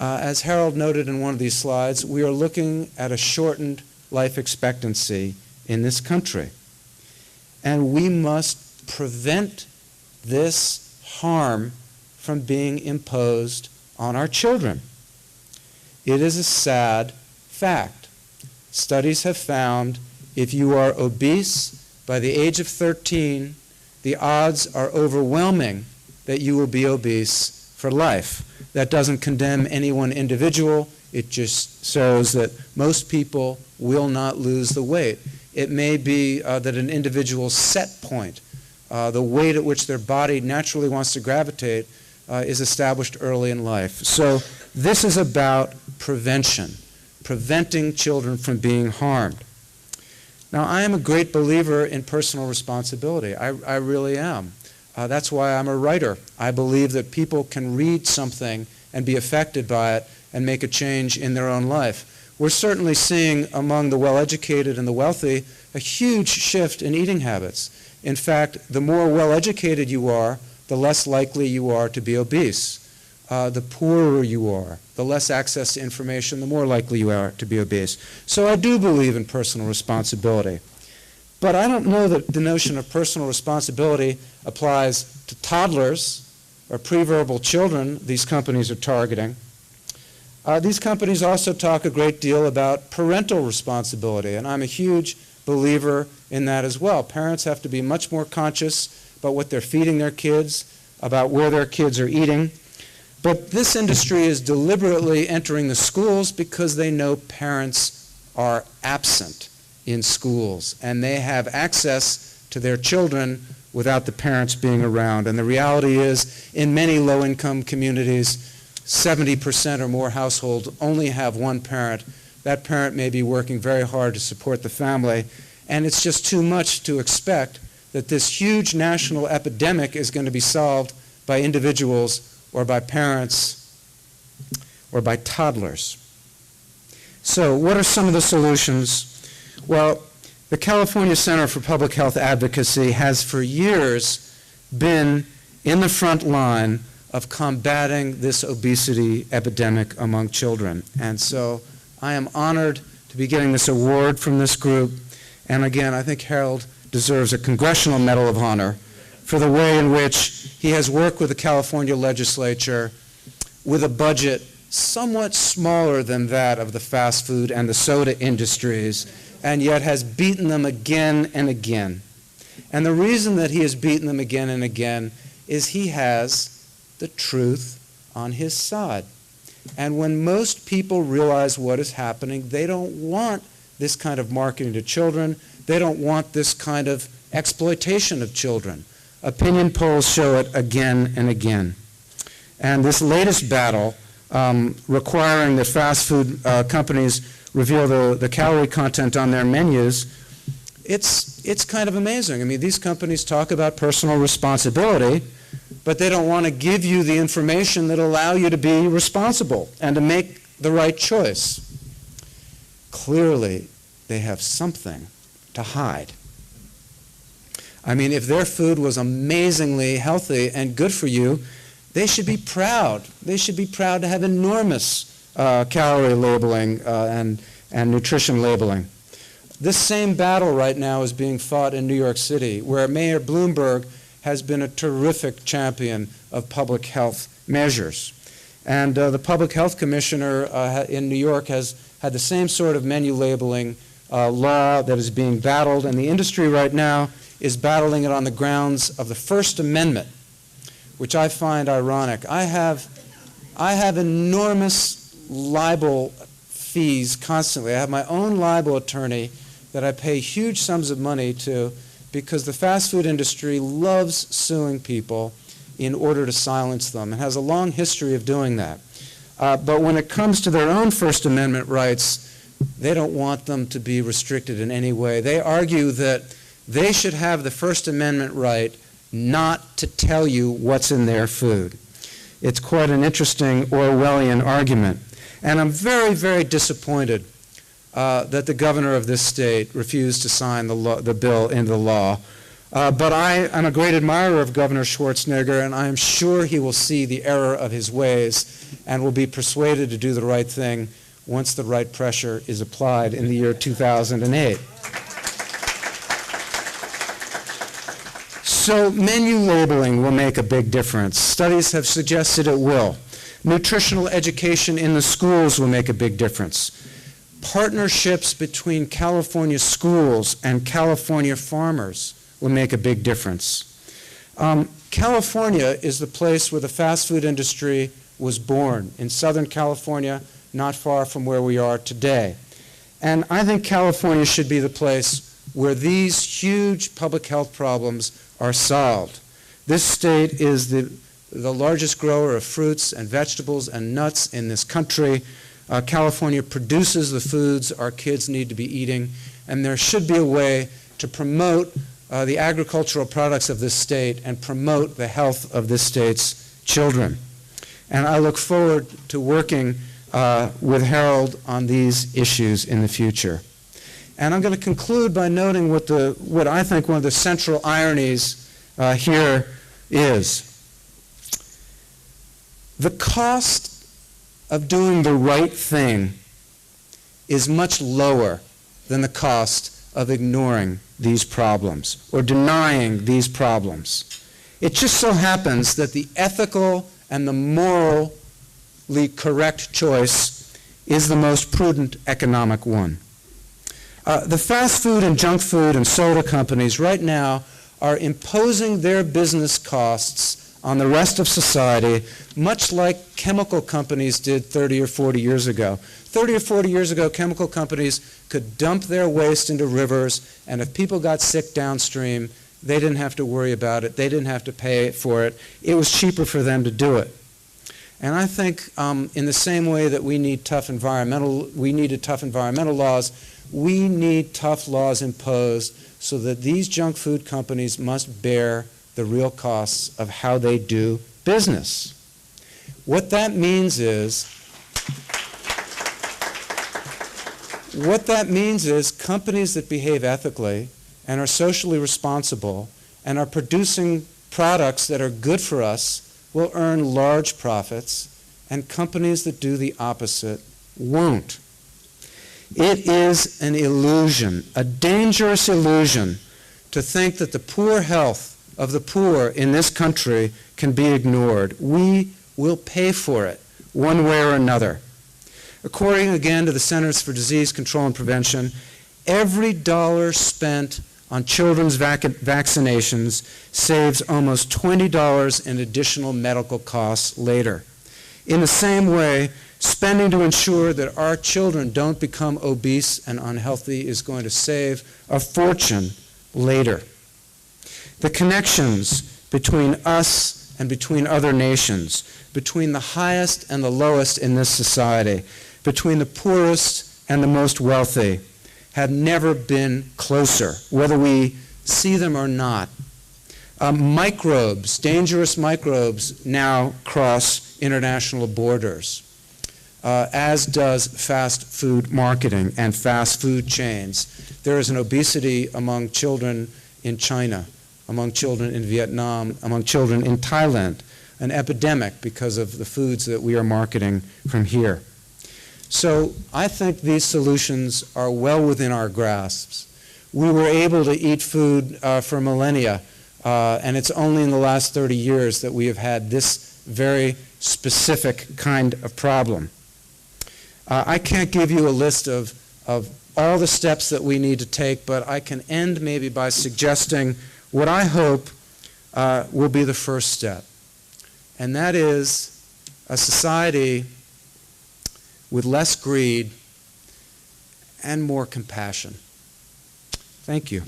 As Harold noted in one of these slides, we are looking at a shortened life expectancy in this country. And we must prevent this harm from being imposed on our children. It is a sad fact. Studies have found if you are obese by the age of 13, the odds are overwhelming that you will be obese for life. That doesn't condemn any one individual. It just shows that most people will not lose the weight. It may be that an individual's set point, the weight at which their body naturally wants to gravitate, is established early in life. So this is about prevention, preventing children from being harmed. Now, I am a great believer in personal responsibility. I really am. That's why I'm a writer. I believe that people can read something and be affected by it and make a change in their own life. We're certainly seeing among the well-educated and the wealthy a huge shift in eating habits. In fact, the more well-educated you are, the less likely you are to be obese. The poorer you are, the less access to information, the more likely you are to be obese. So I do believe in personal responsibility. But I don't know that the notion of personal responsibility applies to toddlers or preverbal children these companies are targeting. These companies also talk a great deal about parental responsibility, and I'm a huge believer in that as well. Parents have to be much more conscious about what they're feeding their kids, about where their kids are eating. But this industry is deliberately entering the schools because they know parents are absent in schools, and they have access to their children without the parents being around. And the reality is, in many low-income communities, 70% or more households only have one parent. That parent may be working very hard to support the family, and it's just too much to expect that this huge national epidemic is going to be solved by individuals or by parents or by toddlers. So what are some of the solutions? Well, the California Center for Public Health Advocacy has for years been in the front line of combating this obesity epidemic among children. And so I am honored to be getting this award from this group. And again, I think Harold deserves a Congressional Medal of Honor for the way in which he has worked with the California legislature with a budget somewhat smaller than that of the fast food and the soda industries, and yet has beaten them again and again. And the reason that he has beaten them again and again is he has the truth on his side. And when most people realize what is happening, they don't want this kind of marketing to children. They don't want this kind of exploitation of children. Opinion polls show it again and again. And this latest battle, requiring that fast food companies reveal the calorie content on their menus, it's kind of amazing. I mean, these companies talk about personal responsibility, but they don't want to give you the information that allow you to be responsible and to make the right choice. Clearly, they have something to hide. I mean, if their food was amazingly healthy and good for you, they should be proud. They should be proud to have enormous calorie labeling and nutrition labeling. This same battle right now is being fought in New York City, where Mayor Bloomberg has been a terrific champion of public health measures. And the Public Health Commissioner in New York has had the same sort of menu labeling law that is being battled, and the industry right now is battling it on the grounds of the First Amendment, which I find ironic. I have enormous libel fees constantly. I have my own libel attorney that I pay huge sums of money to because the fast food industry loves suing people in order to silence them and has a long history of doing that. But when it comes to their own First Amendment rights, they don't want them to be restricted in any way. They argue that they should have the First Amendment right not to tell you what's in their food. It's quite an interesting Orwellian argument. And I'm very, very disappointed that the governor of this state refused to sign the bill into law. But I am a great admirer of Governor Schwarzenegger, and I am sure he will see the error of his ways and will be persuaded to do the right thing once the right pressure is applied in the year 2008. So menu labeling will make a big difference. Studies have suggested it will. Nutritional education in the schools will make a big difference. Partnerships between California schools and California farmers will make a big difference. California is the place where the fast food industry was born, in Southern California, not far from where we are today. And I think California should be the place where these huge public health problems are solved. This state is the largest grower of fruits and vegetables and nuts in this country. California produces the foods our kids need to be eating, and there should be a way to promote the agricultural products of this state and promote the health of this state's children. And I look forward to working with Harold on these issues in the future. And I'm going to conclude by noting what I think one of the central ironies here is. The cost of doing the right thing is much lower than the cost of ignoring these problems or denying these problems. It just so happens that the ethical and the morally correct choice is the most prudent economic one. The fast food and junk food and soda companies right now are imposing their business costs on the rest of society, much like chemical companies did 30 or 40 years ago. 30 or 40 years ago, chemical companies could dump their waste into rivers, and if people got sick downstream, they didn't have to worry about it. They didn't have to pay for it. It was cheaper for them to do it. And I think in the same way that we needed tough environmental laws, we need tough laws imposed so that these junk food companies must bear the real costs of how they do business. What that means is companies that behave ethically and are socially responsible and are producing products that are good for us will earn large profits, and companies that do the opposite won't. It is an illusion, a dangerous illusion, to think that the poor health of the poor in this country can be ignored. We will pay for it one way or another. According again to the Centers for Disease Control and Prevention, every dollar spent on children's vaccinations saves almost $20 in additional medical costs later. In the same way, spending to ensure that our children don't become obese and unhealthy is going to save a fortune later. The connections between us and between other nations, between the highest and the lowest in this society, between the poorest and the most wealthy, have never been closer, whether we see them or not. Microbes, dangerous microbes, now cross international borders, as does fast food marketing and fast food chains. There is an obesity among children in China, among children in Vietnam, among children in Thailand, an epidemic because of the foods that we are marketing from here. So I think these solutions are well within our grasps. We were able to eat food for millennia, and it's only in the last 30 years that we have had this very specific kind of problem. I can't give you a list of all the steps that we need to take, but I can end maybe by suggesting what I hope will be the first step, and that is a society with less greed and more compassion. Thank you.